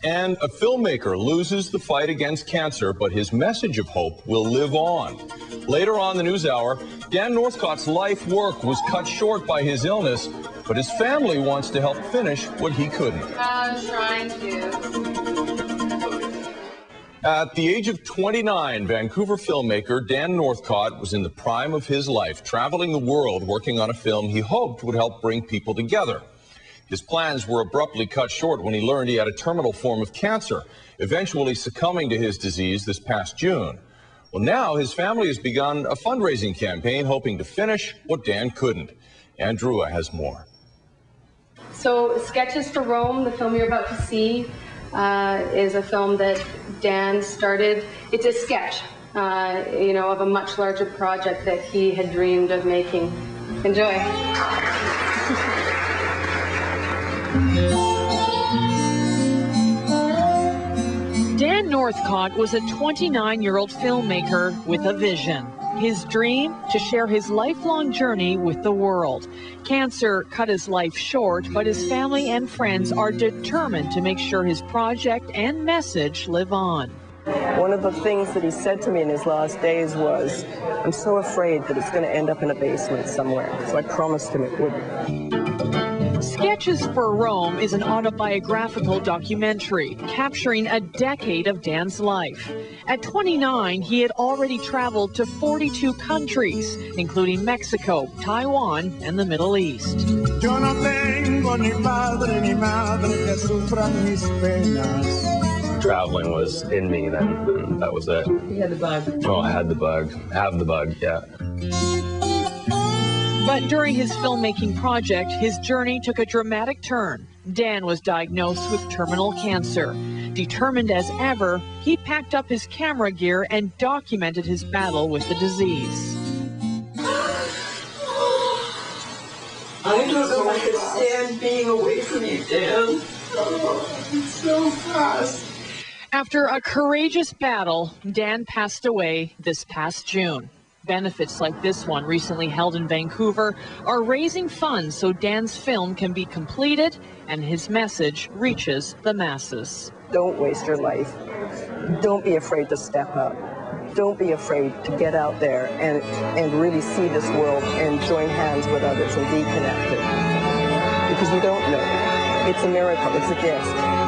And a filmmaker loses the fight against cancer, but his message of hope will live on. Later on the NewsHour, Dan Northcott's life work was cut short by his illness, but his family wants to help finish what he couldn't. Trying to. At the age of 29, Vancouver filmmaker Dan Northcott was in the prime of his life, traveling the world working on a film he hoped would help bring people together. His plans were abruptly cut short when he learned he had a terminal form of cancer, eventually succumbing to his disease this past June. Well, now his family has begun a fundraising campaign hoping to finish what Dan couldn't. Andrew has more. So, Sketches for Rome, the film you're about to see, is a film that Dan started. It's a sketch, of a much larger project that he had dreamed of making. Enjoy. Dan Northcott was a 29-year-old filmmaker with a vision. His dream, to share his lifelong journey with the world. Cancer cut his life short, but his family and friends are determined to make sure his project and message live on. One of the things that he said to me in his last days was, "I'm so afraid that it's going to end up in a basement somewhere." So I promised him it wouldn't. Sketches for Rome is an autobiographical documentary capturing a decade of Dan's life. At 29, he had already traveled to 42 countries, including Mexico, Taiwan, and the Middle East. Traveling was in me then. That was it. He had the bug. Oh, I had the bug. Have the bug, yeah. But during his filmmaking project, his journey took a dramatic turn. Dan was diagnosed with terminal cancer. Determined as ever, he packed up his camera gear and documented his battle with the disease. I don't know if I could stand being away from you, Dan. Oh, it's so fast. After a courageous battle, Dan passed away this past June. Benefits like this one, recently held in Vancouver, are raising funds so Dan's film can be completed and his message reaches the masses. Don't waste your life. Don't be afraid to step up. Don't be afraid to get out there and really see this world and join hands with others and be connected. Because we don't know. It's a miracle. It's a gift.